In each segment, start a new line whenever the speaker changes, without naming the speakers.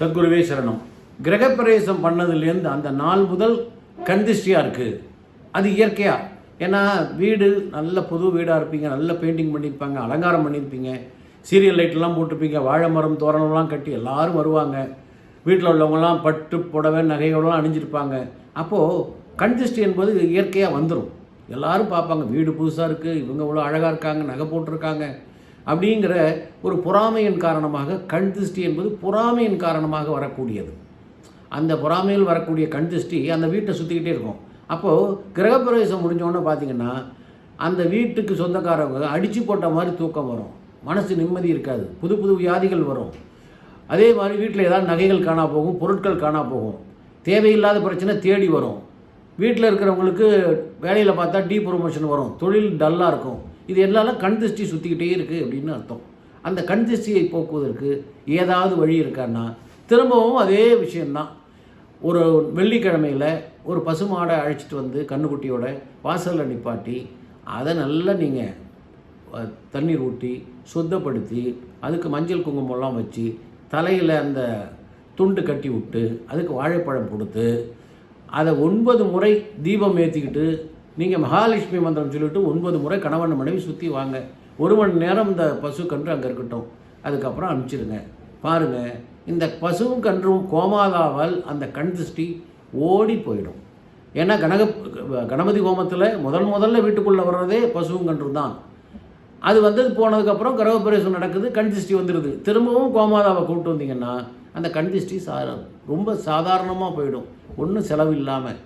சத்குருவே சரணம். கிரகப்பிரவேசம் பண்ணதுலேருந்து அந்த நாள் முதல் கண்திஷ்டியாக இருக்குது. அது இயற்கையாக. ஏன்னா வீடு நல்ல புது வீடாக இருப்பீங்க, நல்ல பெயிண்டிங் பண்ணியிருப்பாங்க, அலங்காரம் பண்ணியிருப்பீங்க, சீரியல் லைட்லாம் போட்டிருப்பீங்க, வாழை மரம் தோரணம்லாம் கட்டி எல்லோரும் வருவாங்க. வீட்டில் உள்ளவங்கலாம் பட்டு புடவை நகைகள்லாம் அணிஞ்சிருப்பாங்க. அப்போது கண்திஷ்டி என்பது இயற்கையாக வந்துடும். எல்லோரும் பார்ப்பாங்க, வீடு புதுசாக இருக்குது, இவங்க இவ்வளோ அழகாக இருக்காங்க, நகை போட்டிருக்காங்க அப்படிங்கிற ஒரு பொறாமையின் காரணமாக கண் திருஷ்டி என்பது பொறாமையின் காரணமாக வரக்கூடியது. அந்த பொறாமையில் வரக்கூடிய கண் திருஷ்டி அந்த வீட்டை சுற்றிக்கிட்டே இருக்கும். அப்போது கிரகப்பிரவேசம் முடிஞ்சோன்னு பார்த்திங்கன்னா அந்த வீட்டுக்கு சொந்தக்காரவங்க அடித்து போட்ட மாதிரி தூக்கம் வரும், மனசு நிம்மதி இருக்காது, புது புது வியாதிகள் வரும். அதே மாதிரி வீட்டில் ஏதாவது நகைகள் காணா போகும், பொருட்கள் காணா போகும், தேவையில்லாத பிரச்சனை தேடி வரும். வீட்டில் இருக்கிறவங்களுக்கு வேலையில் பார்த்தா ப்ரொமோஷன் வரும், தொழில் டல்லாக இருக்கும். இது எல்லாம் கண் திருஷ்டி சுற்றிக்கிட்டே இருக்குது அப்படின்னு அர்த்தம். அந்த கண் திருஷ்டியை போக்குவதற்கு ஏதாவது வழி இருக்கான்னா திரும்பவும் அதே விஷயந்தான். ஒரு வெள்ளிக்கிழமையில் ஒரு பசுமாடை அழைச்சிட்டு வந்து கண்ணுக்குட்டியோட வாசலில் நிப்பாட்டி அதை நல்லா நீங்கள் தண்ணீர் ஊற்றி சுத்தப்படுத்தி அதுக்கு மஞ்சள் குங்குமம்லாம் வச்சு தலையில் அந்த துண்டு கட்டி விட்டு அதுக்கு வாழைப்பழம் கொடுத்து அதை 9 முறை தீபம் ஏற்றிக்கிட்டு நீங்கள் மகாலட்சுமி மந்திரம் சொல்லிவிட்டு 9 முறை கணவன் மனைவி சுற்றி வாங்க. 1 மணி நேரம் இந்த பசு கன்று அங்கே இருக்கட்டும், அதுக்கப்புறம் அனுப்பிச்சிடுங்க. பாருங்கள், இந்த பசுவும் கன்றும் கோமாதாவால் அந்த கண் திருஷ்டி ஓடி போயிடும். ஏன்னா கணபதி ஹோமத்தில் முதல்ல வீட்டுக்குள்ளே வர்றதே பசுவும் கன்றும் தான். அது வந்தது போனதுக்கப்புறம் கிரகப்பிரவேசம் நடக்குது, கண் திருஷ்டி வந்துடுது. திரும்பவும் கோமாதாவை கூப்பிட்டு வந்தீங்கன்னா அந்த கண் திருஷ்டி ரொம்ப சாதாரணமாக போயிடும், ஒன்றும் செலவு இல்லாமல்.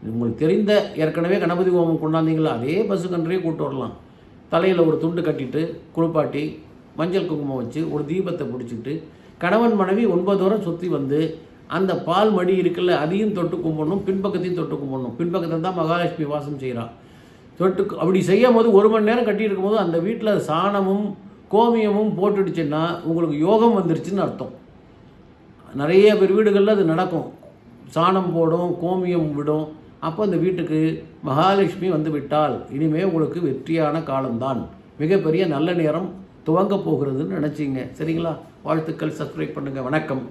உங்களுக்கு தெரிந்த ஏற்கனவே கணபதி ஹோமம் கொண்டாந்தீங்களா, அதே பசு கன்றையே கூப்பிட்டு வரலாம். தலையில் ஒரு துண்டு கட்டிட்டு குளிப்பாட்டி மஞ்சள் குங்குமம் வச்சு ஒரு தீபத்தை பிடிச்சிட்டு கணவன் மனைவி 9 வாரம் சுற்றி வந்து அந்த பால் மடி இருக்குல்ல அதையும் தொட்டு கும்பிடணும், பின்பக்கத்தையும் தொட்டு கும்பிடணும். பின்பக்கத்தில் தான் மகாலட்சுமி வாசம் செய்கிறான். அப்படி செய்யும் போது 1 மணி நேரம் கட்டி இருக்கும்போது அந்த வீட்டில் சாணமும் கோமியமும் போட்டுடுச்சுன்னா உங்களுக்கு யோகம் வந்துருச்சுன்னு அர்த்தம். நிறைய பேர் வீடுகளில் அது நடக்கும். சாணம் போடும், கோமியம் விடும். அப்போ அந்த வீட்டுக்கு மகாலட்சுமி வந்து விட்டால் இனிமேல் உங்களுக்கு வெற்றியான காலம்தான், மிகப்பெரிய நல்ல நேரம் துவங்க போகிறதுன்னு நினச்சிங்க. சரிங்களா? வாழ்த்துக்கள். சப்ஸ்கிரைப் பண்ணுங்கள். வணக்கம்.